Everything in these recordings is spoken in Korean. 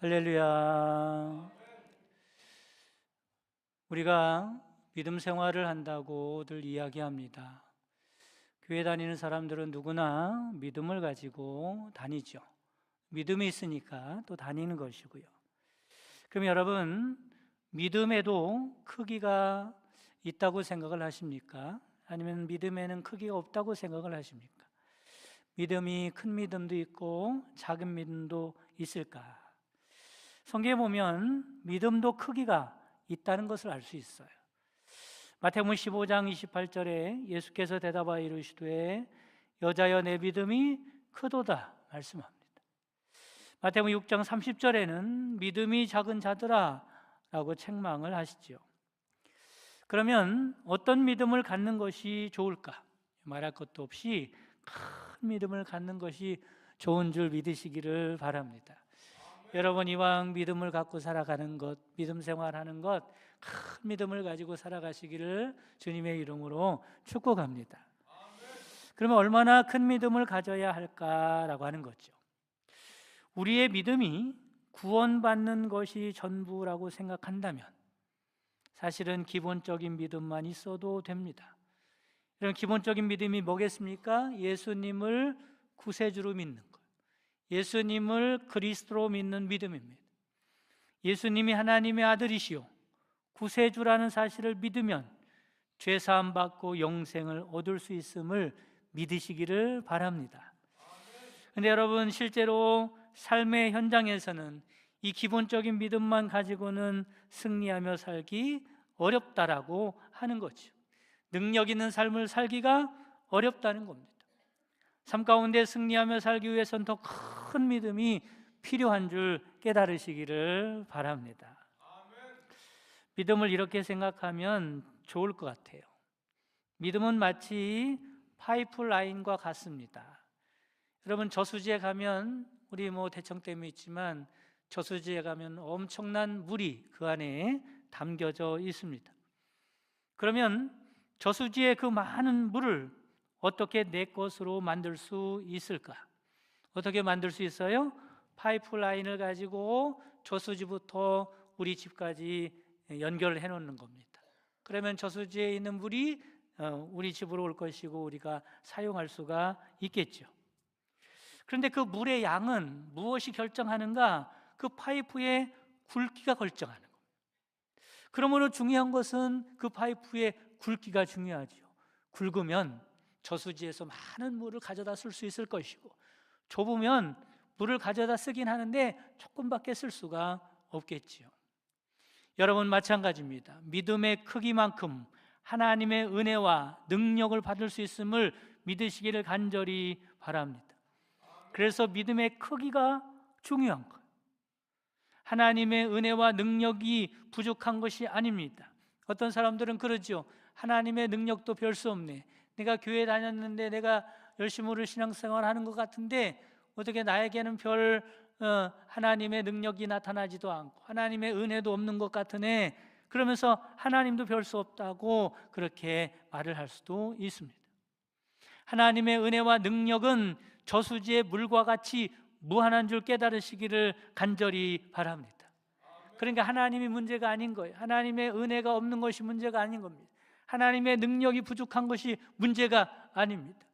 할렐루야. 우리가 믿음 생활을 한다고들 이야기합니다. 교회 다니는 사람들은 누구나 믿음을 가지고 다니죠. 믿음이 있으니까 또 다니는 것이고요. 그럼 여러분, 믿음에도 크기가 있다고 생각을 하십니까? 아니면 믿음에는 크기가 없다고 생각을 하십니까? 믿음이 큰 믿음도 있고 작은 믿음도 있을까? 성경에 보면 믿음도 크기가 있다는 것을 알 수 있어요. 마태복음 15장 28절에 예수께서 대답하여 이르시되 여자여 내 믿음이 크도다 말씀합니다. 마태복음 6장 30절에는 믿음이 작은 자들아 라고 책망을 하시죠. 그러면 어떤 믿음을 갖는 것이 좋을까? 말할 것도 없이 큰 믿음을 갖는 것이 좋은 줄 믿으시기를 바랍니다. 여러분, 이왕 믿음을 갖고 살아가는 것, 믿음 생활하는 것, 큰 믿음을 가지고 살아가시기를 주님의 이름으로 축복합니다. 그러면 얼마나 큰 믿음을 가져야 할까라고 하는 거죠. 우리의 믿음이 구원받는 것이 전부라고 생각한다면 사실은 기본적인 믿음만 있어도 됩니다. 이런 기본적인 믿음이 뭐겠습니까? 예수님을 구세주로 믿는 것, 예수님을 그리스도로 믿는 믿음입니다. 예수님이 하나님의 아들이시오 구세주라는 사실을 믿으면 죄사함 받고 영생을 얻을 수 있음을 믿으시기를 바랍니다. 그런데 여러분, 실제로 삶의 현장에서는 이 기본적인 믿음만 가지고는 승리하며 살기 어렵다라고 하는 거죠. 능력 있는 삶을 살기가 어렵다는 겁니다. 삶 가운데 승리하며 살기 위해서는 더 큰 믿음이 필요한 줄 깨달으시기를 바랍니다. 믿음을 이렇게 생각하면 좋을 것 같아요. 믿음은 마치 파이프라인과 같습니다. 여러분, 저수지에 가면 우리 대청댐이 있지만 저수지에 가면 엄청난 물이 그 안에 담겨져 있습니다. 그러면 저수지의 그 많은 물을 어떻게 내 것으로 만들 수 있을까? 어떻게 만들 수 있어요? 파이프라인을 가지고 저수지부터 우리 집까지 연결해 놓는 겁니다. 그러면 저수지에 있는 물이 우리 집으로 올 것이고 우리가 사용할 수가 있겠죠. 그런데 그 물의 양은 무엇이 결정하는가? 그 파이프의 굵기가 결정하는 겁니다. 그러므로 중요한 것은 그 파이프의 굵기가 중요하죠. 굵으면 저수지에서 많은 물을 가져다 쓸 수 있을 것이고, 좁으면 물을 가져다 쓰긴 하는데 조금밖에 쓸 수가 없겠지요. 여러분, 마찬가지입니다. 믿음의 크기만큼 하나님의 은혜와 능력을 받을 수 있음을 믿으시기를 간절히 바랍니다. 그래서 믿음의 크기가 중요한 거예요. 하나님의 은혜와 능력이 부족한 것이 아닙니다. 어떤 사람들은 그러죠. 하나님의 능력도 별 수 없네. 내가 교회 다녔는데 내가 열심히 신앙생활하는 것 같은데 어떻게 나에게는 별 하나님의 능력이 나타나지도 않고 하나님의 은혜도 없는 것 같으네. 그러면서 하나님도 별 수 없다고 그렇게 말을 할 수도 있습니다. 하나님의 은혜와 능력은 저수지의 물과 같이 무한한 줄 깨달으시기를 간절히 바랍니다. 그러니까 하나님이 문제가 아닌 거예요. 하나님의 은혜가 없는 것이 문제가 아닌 겁니다. 하나님의 능력이 부족한 것이 문제가 아닙니다.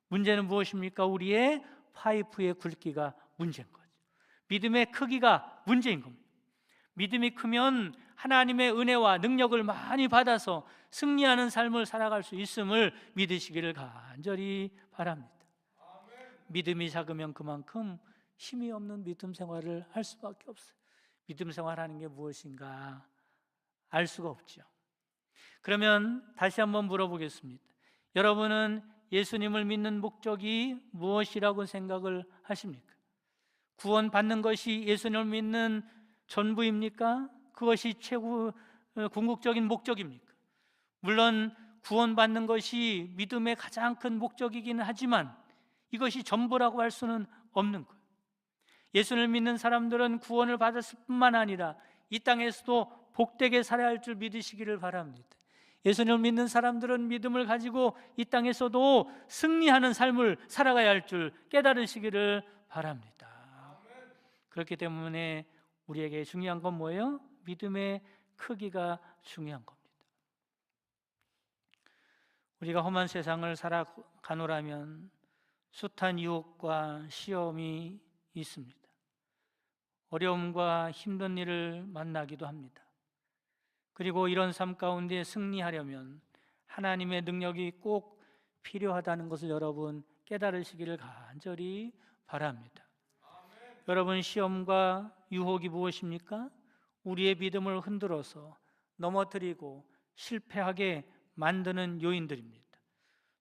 문제는 무엇입니까? 우리의 파이프의 굵기가 문제인 거죠. 믿음의 크기가 문제인 겁니다. 믿음이 크면 하나님의 은혜와 능력을 많이 받아서 승리하는 삶을 살아갈 수 있음을 믿으시기를 간절히 바랍니다. 믿음이 작으면 그만큼 힘이 없는 믿음 생활을 할 수밖에 없어요. 믿음 생활하는 게 무엇인가 알 수가 없죠. 그러면 다시 한번 물어보겠습니다. 여러분은 예수님을 믿는 목적이 무엇이라고 생각을 하십니까? 구원받는 것이 예수님을 믿는 전부입니까? 그것이 최고 궁극적인 목적입니까? 물론 구원받는 것이 믿음의 가장 큰 목적이기는 하지만 이것이 전부라고 할 수는 없는 거예요. 예수를 믿는 사람들은 구원을 받았을 뿐만 아니라 이 땅에서도 복되게 살아야 할 줄 믿으시기를 바랍니다. 예수님을 믿는 사람들은 믿음을 가지고 이 땅에서도 승리하는 삶을 살아가야 할 줄 깨달으시기를 바랍니다. 그렇기 때문에 우리에게 중요한 건 뭐예요? 믿음의 크기가 중요한 겁니다. 우리가 험한 세상을 살아가노라면 숱한 유혹과 시험이 있습니다. 어려움과 힘든 일을 만나기도 합니다. 그리고 이런 삶 가운데 승리하려면 하나님의 능력이 꼭 필요하다는 것을 여러분 깨달으시기를 간절히 바랍니다. 여러분, 시험과 유혹이 무엇입니까? 우리의 믿음을 흔들어서 넘어뜨리고 실패하게 만드는 요인들입니다.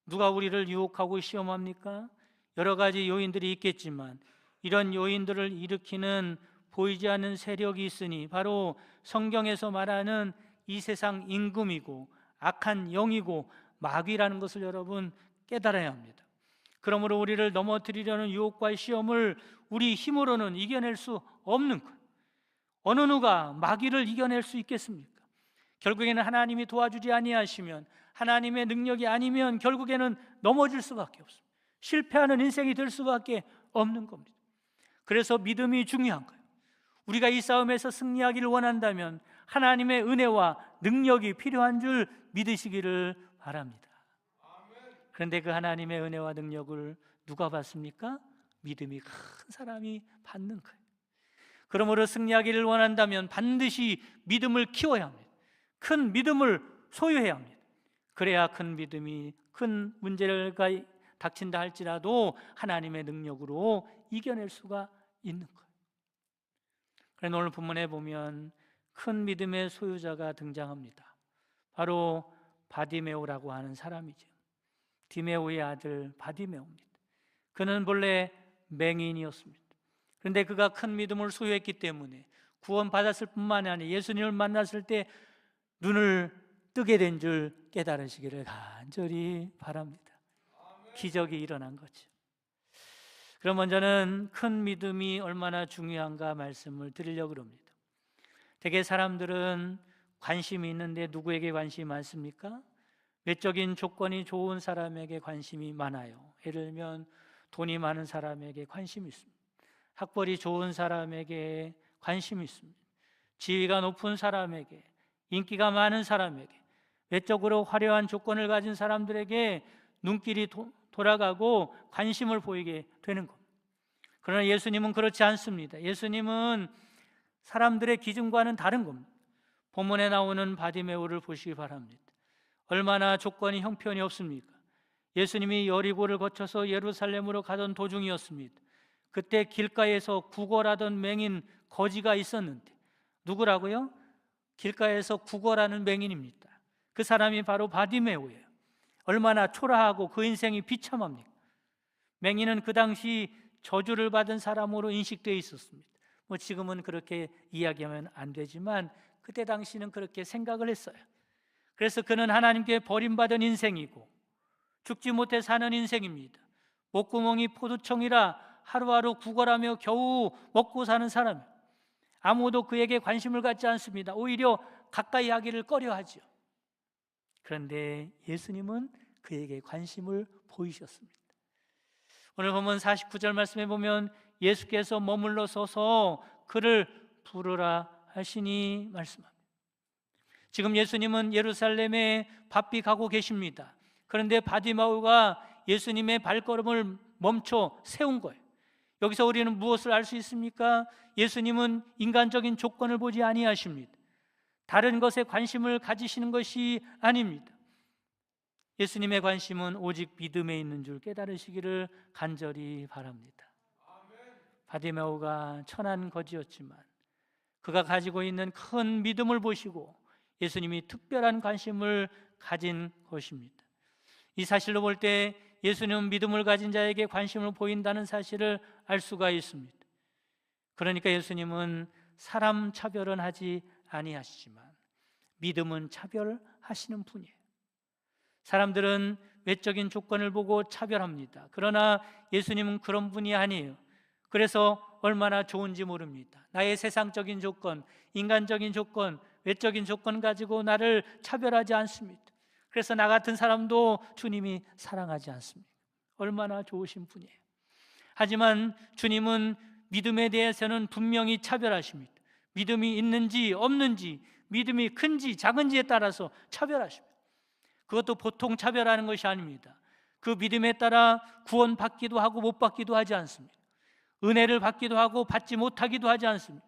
누가 우리를 유혹하고 시험합니까? 여러 가지 요인들이 있겠지만 이런 요인들을 일으키는 보이지 않는 세력이 있으니 바로 성경에서 말하는 이 세상 임금이고 악한 영이고 마귀라는 것을 여러분 깨달아야 합니다. 그러므로 우리를 넘어뜨리려는 유혹과 시험을 우리 힘으로는 이겨낼 수 없는 것. 어느 누가 마귀를 이겨낼 수 있겠습니까? 결국에는 하나님이 도와주지 아니하시면, 하나님의 능력이 아니면 결국에는 넘어질 수밖에 없습니다. 실패하는 인생이 될 수밖에 없는 겁니다. 그래서 믿음이 중요한 거예요. 우리가 이 싸움에서 승리하기를 원한다면 하나님의 은혜와 능력이 필요한 줄 믿으시기를 바랍니다. 그런데 그 하나님의 은혜와 능력을 누가 받습니까? 믿음이 큰 사람이 받는 거예요. 그러므로 승리하기를 원한다면 반드시 믿음을 키워야 합니다. 큰 믿음을 소유해야 합니다. 그래야 큰 믿음이 큰 문제를 닥친다 할지라도 하나님의 능력으로 이겨낼 수가 있는 거예요. 그래서 오늘 본문에 보면 큰 믿음의 소유자가 등장합니다. 바로 바디메오라고 하는 사람이죠. 디메오의 아들 바디메오입니다. 그는 본래 맹인이었습니다. 그런데 그가 큰 믿음을 소유했기 때문에 구원받았을 뿐만 아니라 예수님을 만났을 때 눈을 뜨게 된 줄 깨달으시기를 간절히 바랍니다. 기적이 일어난 거죠. 그럼 먼저는 큰 믿음이 얼마나 중요한가 말씀을 드리려고 합니다. 대개 사람들은 관심이 있는데 누구에게 관심이 많습니까? 외적인 조건이 좋은 사람에게 관심이 많아요. 예를 들면 돈이 많은 사람에게 관심이 있습니다. 학벌이 좋은 사람에게 관심이 있습니다. 지위가 높은 사람에게, 인기가 많은 사람에게, 외적으로 화려한 조건을 가진 사람들에게 눈길이 돌아가고 관심을 보이게 되는 겁니다. 그러나 예수님은 그렇지 않습니다. 예수님은 사람들의 기준과는 다른 겁니다. 본문에 나오는 바디메오를 보시기 바랍니다. 얼마나 조건이 형편이 없습니까? 예수님이 여리고를 거쳐서 예루살렘으로 가던 도중이었습니다. 그때 길가에서 구걸하던 맹인 거지가 있었는데, 누구라고요? 길가에서 구걸하는 맹인입니다. 그 사람이 바로 바디메오예요. 얼마나 초라하고 그 인생이 비참합니까? 맹인은 그 당시 저주를 받은 사람으로 인식되어 있었습니다. 지금은 그렇게 이야기하면 안 되지만 그때 당시는 그렇게 생각을 했어요. 그래서 그는 하나님께 버림받은 인생이고 죽지 못해 사는 인생입니다. 목구멍이 포도청이라 하루하루 구걸하며 겨우 먹고 사는 사람, 아무도 그에게 관심을 갖지 않습니다. 오히려 가까이 하기를 꺼려하죠. 그런데 예수님은 그에게 관심을 보이셨습니다. 오늘 보면 49절 말씀에 보면 예수께서 머물러 서서 그를 부르라 하시니 말씀합니다. 지금 예수님은 예루살렘에 바삐 가고 계십니다. 그런데 바디마우가 예수님의 발걸음을 멈춰 세운 거예요. 여기서 우리는 무엇을 알 수 있습니까? 예수님은 인간적인 조건을 보지 아니하십니다. 다른 것에 관심을 가지시는 것이 아닙니다. 예수님의 관심은 오직 믿음에 있는 줄 깨달으시기를 간절히 바랍니다. 바디메오가 천한 거지였지만 그가 가지고 있는 큰 믿음을 보시고 예수님이 특별한 관심을 가진 것입니다. 이 사실로 볼 때 예수님은 믿음을 가진 자에게 관심을 보인다는 사실을 알 수가 있습니다. 그러니까 예수님은 사람 차별은 하지 아니하시지만 믿음은 차별하시는 분이에요. 사람들은 외적인 조건을 보고 차별합니다. 그러나 예수님은 그런 분이 아니에요. 그래서 얼마나 좋은지 모릅니다. 나의 세상적인 조건, 인간적인 조건, 외적인 조건 가지고 나를 차별하지 않습니다. 그래서 나 같은 사람도 주님이 사랑하지 않습니다. 얼마나 좋으신 분이에요. 하지만 주님은 믿음에 대해서는 분명히 차별하십니다. 믿음이 있는지 없는지, 믿음이 큰지 작은지에 따라서 차별하십니다. 그것도 보통 차별하는 것이 아닙니다. 그 믿음에 따라 구원받기도 하고 못 받기도 하지 않습니다. 은혜를 받기도 하고 받지 못하기도 하지 않습니다.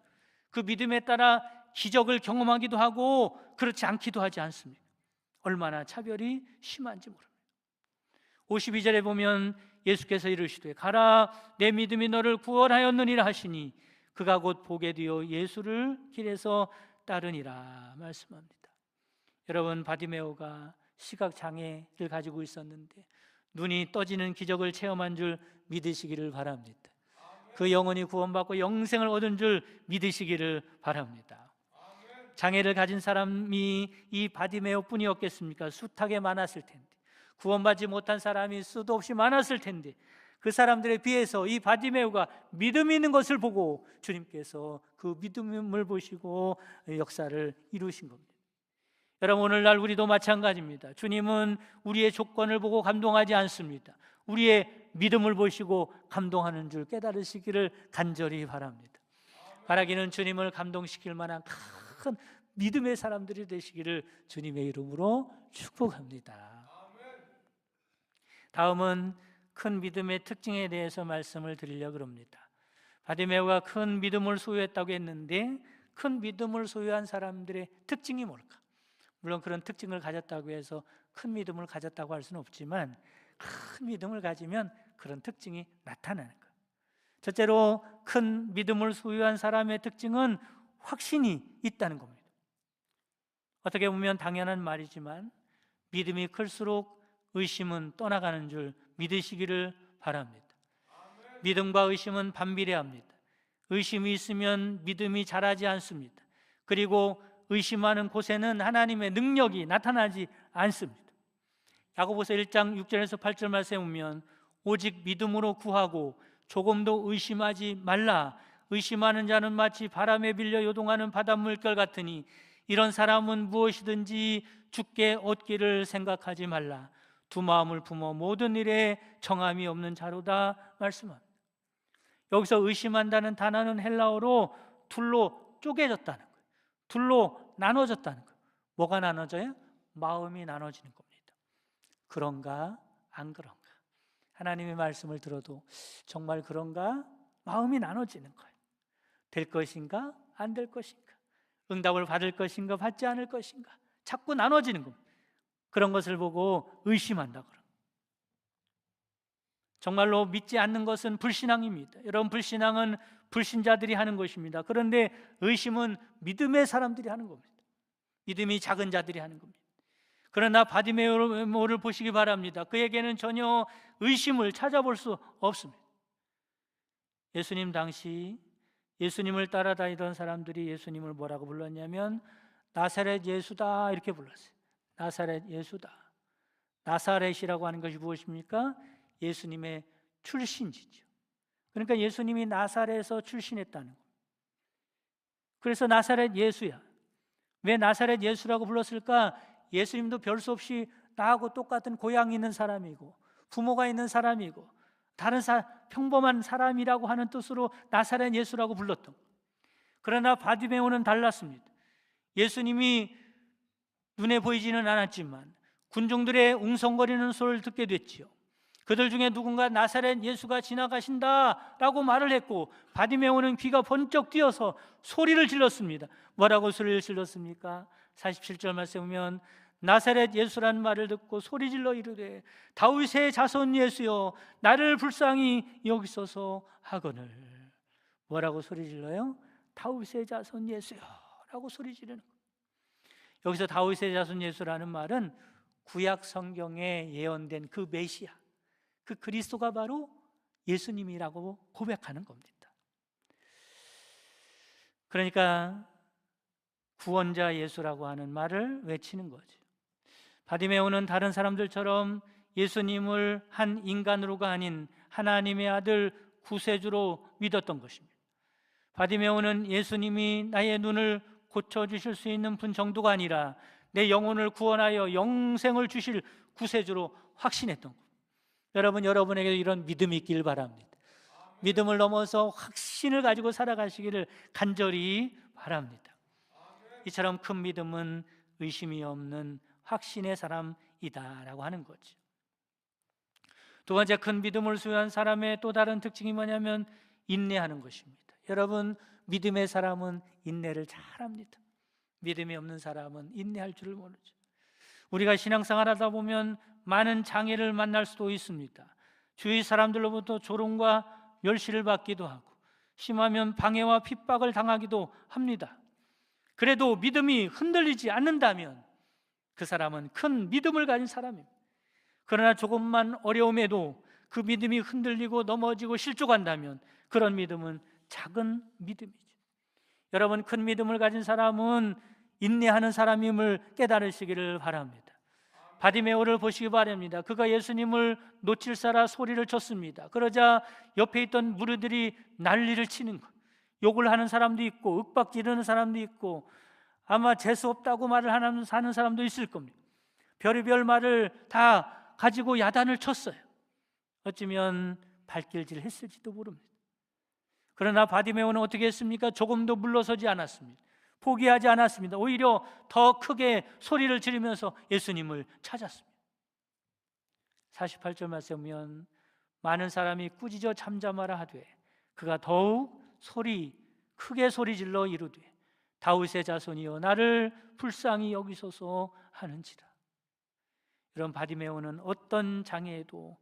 그 믿음에 따라 기적을 경험하기도 하고 그렇지 않기도 하지 않습니다. 얼마나 차별이 심한지 모릅니다. 52절에 보면 예수께서 이르시되 가라, 내 믿음이 너를 구원하였느니라 하시니 그가 곧 보게 되어 예수를 길에서 따르니라 말씀합니다. 여러분, 바디메오가 시각장애를 가지고 있었는데 눈이 떠지는 기적을 체험한 줄 믿으시기를 바랍니다. 그 영혼이 구원받고 영생을 얻은 줄 믿으시기를 바랍니다. 장애를 가진 사람이 이 바디메오 뿐이었겠습니까? 숱하게 많았을 텐데, 구원받지 못한 사람이 수도 없이 많았을 텐데, 그 사람들에 비해서 이 바디메오가 믿음이 있는 것을 보고 주님께서 그 믿음을 보시고 역사를 이루신 겁니다. 여러분, 오늘날 우리도 마찬가지입니다. 주님은 우리의 조건을 보고 감동하지 않습니다. 우리의 믿음을 보시고 감동하는 줄 깨달으시기를 간절히 바랍니다. 바라기는 주님을 감동시킬 만한 큰 믿음의 사람들이 되시기를 주님의 이름으로 축복합니다. 다음은 큰 믿음의 특징에 대해서 말씀을 드리려고 합니다. 바디메오가 큰 믿음을 소유했다고 했는데 큰 믿음을 소유한 사람들의 특징이 뭘까? 물론 그런 특징을 가졌다고 해서 큰 믿음을 가졌다고 할 수는 없지만 큰 믿음을 가지면 그런 특징이 나타나는 거예요. 첫째로 큰 믿음을 소유한 사람의 특징은 확신이 있다는 겁니다. 어떻게 보면 당연한 말이지만 믿음이 클수록 의심은 떠나가는 줄 믿으시기를 바랍니다. 믿음과 의심은 반비례합니다. 의심이 있으면 믿음이 자라지 않습니다. 그리고 의심하는 곳에는 하나님의 능력이 나타나지 않습니다. 야고보서 1장 6절에서 8절 말씀에 보면 오직 믿음으로 구하고 조금도 의심하지 말라. 의심하는 자는 마치 바람에 빌려 요동하는 바닷물결 같으니 이런 사람은 무엇이든지 주께 얻기를 생각하지 말라. 두 마음을 품어 모든 일에 정함이 없는 자로다 말씀합니다. 여기서 의심한다는 단어는 헬라어로 둘로 쪼개졌다는 거예요. 둘로 나눠졌다는 거예요. 뭐가 나눠져요? 마음이 나눠지는 겁니다. 그런가 안 그런가? 하나님의 말씀을 들어도 정말 그런가? 마음이 나눠지는 거예요. 될 것인가? 안 될 것인가? 응답을 받을 것인가? 받지 않을 것인가? 자꾸 나눠지는 겁니다. 그런 것을 보고 의심한다. 정말로 믿지 않는 것은 불신앙입니다. 여러분, 불신앙은 불신자들이 하는 것입니다. 그런데 의심은 믿음의 사람들이 하는 겁니다. 믿음이 작은 자들이 하는 겁니다. 그러나 바디메오를 보시기 바랍니다. 그에게는 전혀 의심을 찾아볼 수 없습니다. 예수님 당시 예수님을 따라다니던 사람들이 예수님을 뭐라고 불렀냐면 나사렛 예수다 이렇게 불렀어요. 나사렛 예수다. 나사렛이라고 하는 것이 무엇입니까? 예수님의 출신지죠. 그러니까 예수님이 나사렛에서 출신했다는 거예요. 그래서 나사렛 예수야. 왜 나사렛 예수라고 불렀을까? 예수님도 별 수 없이 나하고 똑같은 고향이 있는 사람이고 부모가 있는 사람이고 다른 평범한 사람이라고 하는 뜻으로 나사렛 예수라고 불렀던 거예요. 그러나 바디메오는 달랐습니다. 예수님이 눈에 보이지는 않았지만 군중들의 웅성거리는 소리를 듣게 됐지요. 그들 중에 누군가 나사렛 예수가 지나가신다라고 말을 했고 바디메오는 귀가 번쩍 뛰어서 소리를 질렀습니다. 뭐라고 소리를 질렀습니까? 47절 말씀에 보면 나사렛 예수란 말을 듣고 소리질러 이르되 다윗의 자손 예수여 나를 불쌍히 여기소서 하거늘. 뭐라고 소리질러요? 다윗의 자손 예수여 라고 소리지르는 거예요. 여기서 다윗의 자손 예수라는 말은 구약 성경에 예언된 그 메시아, 그 그리스도가 바로 예수님이라고 고백하는 겁니다. 그러니까 구원자 예수라고 하는 말을 외치는 거죠. 바디메오는 다른 사람들처럼 예수님을 한 인간으로가 아닌 하나님의 아들 구세주로 믿었던 것입니다. 바디메오는 예수님이 나의 눈을 고쳐주실 수 있는 분 정도가 아니라 내 영혼을 구원하여 영생을 주실 구세주로 확신했던 겁니다. 여러분, 여러분에게 이런 믿음이 있길 바랍니다. 믿음을 넘어서 확신을 가지고 살아가시기를 간절히 바랍니다. 이처럼 큰 믿음은 의심이 없는 확신의 사람이다라고 하는 거죠. 두 번째, 큰 믿음을 소유한 사람의 또 다른 특징이 뭐냐면 인내하는 것입니다. 여러분, 믿음의 사람은 인내를 잘합니다. 믿음이 없는 사람은 인내할 줄을 모르죠. 우리가 신앙생활 하다 보면 많은 장애를 만날 수도 있습니다. 주위 사람들로부터 조롱과 멸시를 받기도 하고 심하면 방해와 핍박을 당하기도 합니다. 그래도 믿음이 흔들리지 않는다면 그 사람은 큰 믿음을 가진 사람입니다. 그러나 조금만 어려움에도 그 믿음이 흔들리고 넘어지고 실족한다면 그런 믿음은 작은 믿음이죠. 여러분, 큰 믿음을 가진 사람은 인내하는 사람임을 깨달으시기를 바랍니다. 바디메오를 보시기 바랍니다. 그가 예수님을 놓칠사라 소리를 쳤습니다. 그러자 옆에 있던 무리들이 난리를 치는 것, 욕을 하는 사람도 있고 윽박 지르는 사람도 있고 아마 재수 없다고 말을 하는 사람도 있을 겁니다. 별의별 말을 다 가지고 야단을 쳤어요. 어쩌면 발길질 했을지도 모릅니다. 그러나 바디메오는 어떻게 했습니까? 조금도 물러서지 않았습니다. 포기하지 않았습니다. 오히려 더 크게 소리를 지르면서 예수님을 찾았습니다. 48절 말씀에 보면 많은 사람이 꾸짖어 잠잠하라 하되 그가 더욱 크게 소리질러 이르되 다윗의 자손이여 나를 불쌍히 여기소서 하는지라. 이런 바디메오는 어떤 장애에도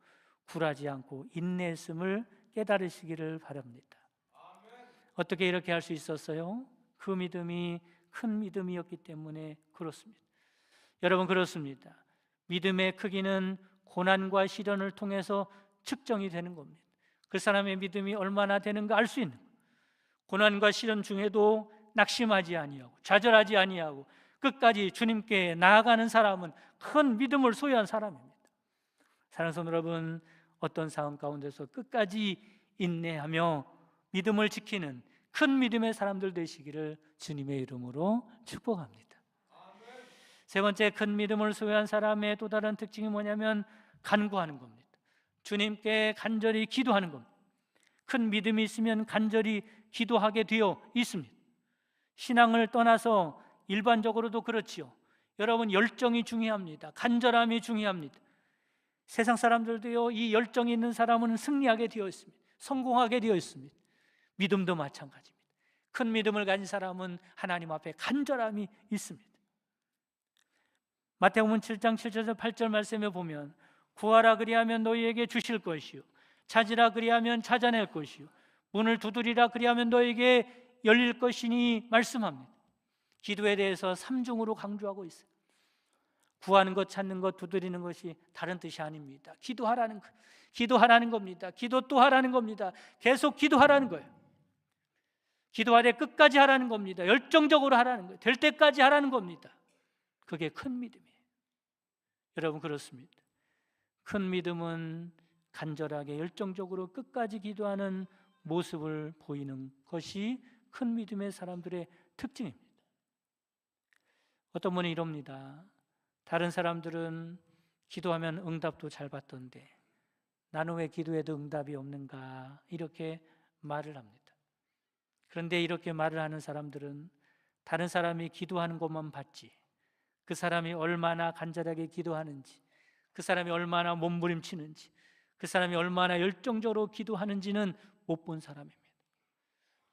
굴하지 않고 인내했음을 깨달으시기를 바랍니다. 어떻게 이렇게 할 수 있었어요? 그 믿음이 큰 믿음이었기 때문에 그렇습니다. 여러분, 그렇습니다. 믿음의 크기는 고난과 시련을 통해서 측정이 되는 겁니다. 그 사람의 믿음이 얼마나 되는가 알 수 있는 거예요. 고난과 시련 중에도 낙심하지 아니하고 좌절하지 아니하고 끝까지 주님께 나아가는 사람은 큰 믿음을 소유한 사람입니다. 사랑하는 성도 여러분, 어떤 상황 가운데서 끝까지 인내하며 믿음을 지키는 큰 믿음의 사람들 되시기를 주님의 이름으로 축복합니다. 세 번째, 큰 믿음을 소유한 사람의 또 다른 특징이 뭐냐면 간구하는 겁니다. 주님께 간절히 기도하는 겁니다. 큰 믿음이 있으면 간절히 기도하게 되어 있습니다. 신앙을 떠나서 일반적으로도 그렇지요. 여러분, 열정이 중요합니다. 간절함이 중요합니다. 세상 사람들도요, 이 열정이 있는 사람은 승리하게 되어 있습니다. 성공하게 되어 있습니다. 믿음도 마찬가지입니다. 큰 믿음을 가진 사람은 하나님 앞에 간절함이 있습니다. 마태복음 7장 7절에서 8절 말씀에 보면 구하라 그리하면 너희에게 주실 것이요 찾으라 그리하면 찾아낼 것이요 문을 두드리라 그리하면 너희에게 열릴 것이니 말씀합니다. 기도에 대해서 삼중으로 강조하고 있어요. 구하는 것, 찾는 것, 두드리는 것이 다른 뜻이 아닙니다. 기도하라는 겁니다. 기도 또 하라는 겁니다. 계속 기도하라는 거예요. 기도하되 끝까지 하라는 겁니다. 열정적으로 하라는 거예요. 될 때까지 하라는 겁니다. 그게 큰 믿음이에요. 여러분, 그렇습니다. 큰 믿음은 간절하게 열정적으로 끝까지 기도하는 모습을 보이는 것이 큰 믿음의 사람들의 특징입니다. 어떤 분이 이럽니다. 다른 사람들은 기도하면 응답도 잘 받던데 나는 왜 기도해도 응답이 없는가, 이렇게 말을 합니다. 그런데 이렇게 말을 하는 사람들은 다른 사람이 기도하는 것만 봤지 그 사람이 얼마나 간절하게 기도하는지, 그 사람이 얼마나 몸부림치는지, 그 사람이 얼마나 열정적으로 기도하는지는 못 본 사람입니다.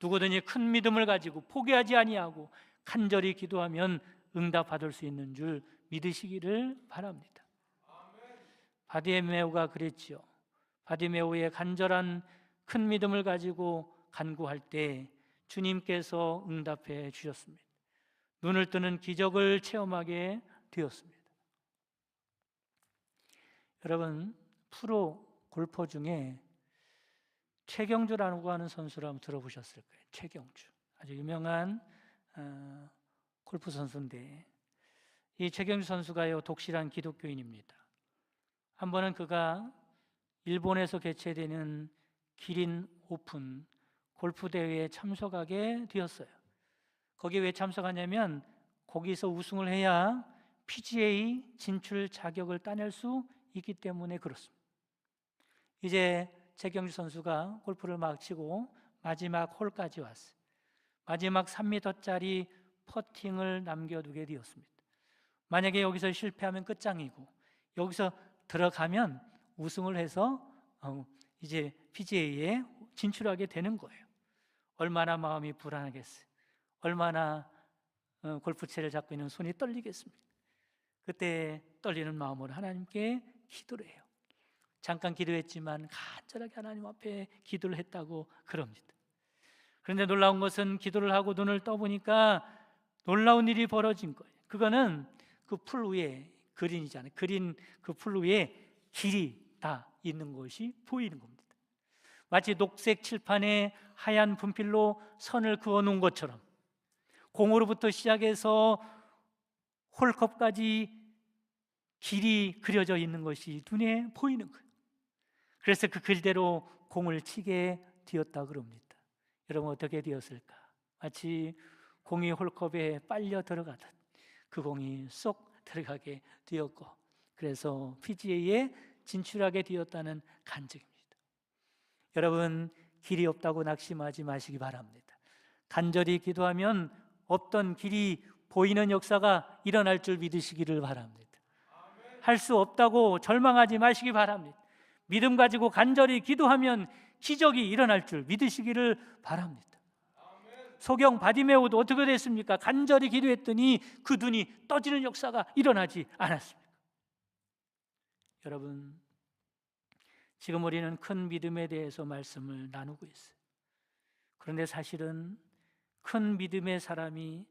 누구든지 큰 믿음을 가지고 포기하지 아니하고 간절히 기도하면 응답받을 수 있는 줄 믿으시기를 바랍니다. 바디메오가 그랬지요. 바디메오의 간절한 큰 믿음을 가지고 간구할 때 주님께서 응답해 주셨습니다. 눈을 뜨는 기적을 체험하게 되었습니다. 여러분, 프로 골퍼 중에 최경주라고 하는 선수를 한번 들어보셨을 거예요. 최경주, 아주 유명한 골프 선수인데 이 최경주 선수가요, 독실한 기독교인입니다. 한 번은 그가 일본에서 개최되는 기린 오픈 골프 대회에 참석하게 되었어요. 거기에 왜 참석하냐면 거기서 우승을 해야 PGA 진출 자격을 따낼 수 있기 때문에 그렇습니다. 이제 최경주 선수가 골프를 막 치고 마지막 홀까지 왔어요. 마지막 3m짜리 퍼팅을 남겨두게 되었습니다. 만약에 여기서 실패하면 끝장이고 여기서 들어가면 우승을 해서 이제 PGA에 진출하게 되는 거예요. 얼마나 마음이 불안하겠어요. 얼마나 골프채를 잡고 있는 손이 떨리겠습니까? 그때 떨리는 마음으로 하나님께 기도를 해요. 잠깐 기도했지만 간절하게 하나님 앞에 기도를 했다고 그럽니다. 그런데 놀라운 것은 기도를 하고 눈을 떠보니까 놀라운 일이 벌어진 거예요. 그거는 그 풀 위에 그린이잖아요. 그린 그 풀 위에 길이 다 있는 것이 보이는 겁니다. 마치 녹색 칠판에 하얀 분필로 선을 그어 놓은 것처럼 공으로부터 시작해서 홀컵까지 길이 그려져 있는 것이 눈에 보이는 거예요. 그래서 그 글대로 공을 치게 되었다 그럽니다. 여러분 어떻게 되었을까? 마치 공이 홀컵에 빨려 들어가듯 그 공이 쏙 들어가게 되었고 그래서 PGA에 진출하게 되었다는 간증입니다. 여러분 길이 없다고 낙심하지 마시기 바랍니다. 간절히 기도하면 없던 길이 보이는 역사가 일어날 줄 믿으시기를 바랍니다. 할 수 없다고 절망하지 마시기 바랍니다. 믿음 가지고 간절히 기도하면 기적이 일어날 줄 믿으시기를 바랍니다. 소경 바디메오도 어떻게 됐습니까? 간절히 기도했더니 그 눈이 떠지는 역사가 일어나지 않았습니까? 여러분 지금 우리는 큰 믿음에 대해서 말씀을 나누고 있어요. 그런데 사실은 큰 믿음의 사람이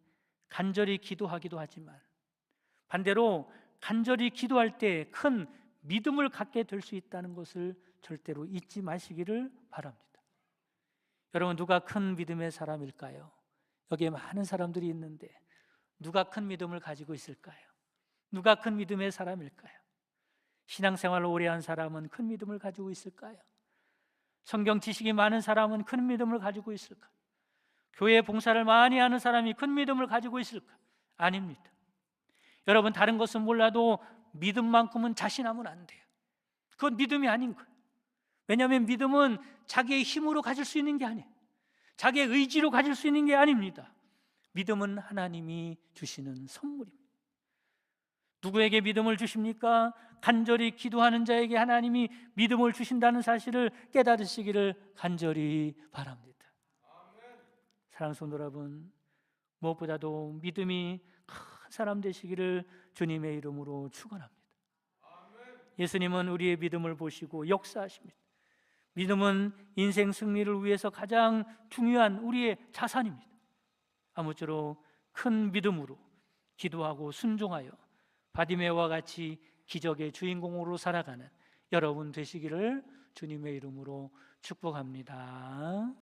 간절히 기도하기도 하지만 반대로 간절히 기도할 때 큰 믿음을 갖게 될 수 있다는 것을 절대로 잊지 마시기를 바랍니다. 여러분 누가 큰 믿음의 사람일까요? 여기에 많은 사람들이 있는데 누가 큰 믿음을 가지고 있을까요? 누가 큰 믿음의 사람일까요? 신앙생활을 오래 한 사람은 큰 믿음을 가지고 있을까요? 성경 지식이 많은 사람은 큰 믿음을 가지고 있을까요? 교회 봉사를 많이 하는 사람이 큰 믿음을 가지고 있을까요? 아닙니다. 여러분 다른 것은 몰라도 믿음만큼은 자신하면 안 돼요. 그건 믿음이 아닌 거예요. 왜냐하면 믿음은 자기의 힘으로 가질 수 있는 게 아니에요. 자기의 의지로 가질 수 있는 게 아닙니다. 믿음은 하나님이 주시는 선물입니다. 누구에게 믿음을 주십니까? 간절히 기도하는 자에게 하나님이 믿음을 주신다는 사실을 깨달으시기를 간절히 바랍니다. 사랑하는 성도 여러분, 무엇보다도 믿음이 큰 사람 되시기를 주님의 이름으로 축원합니다. 예수님은 우리의 믿음을 보시고 역사하십니다. 믿음은 인생 승리를 위해서 가장 중요한 우리의 자산입니다. 아무쪼록 큰 믿음으로 기도하고 순종하여 바디메오와 같이 기적의 주인공으로 살아가는 여러분 되시기를 주님의 이름으로 축복합니다.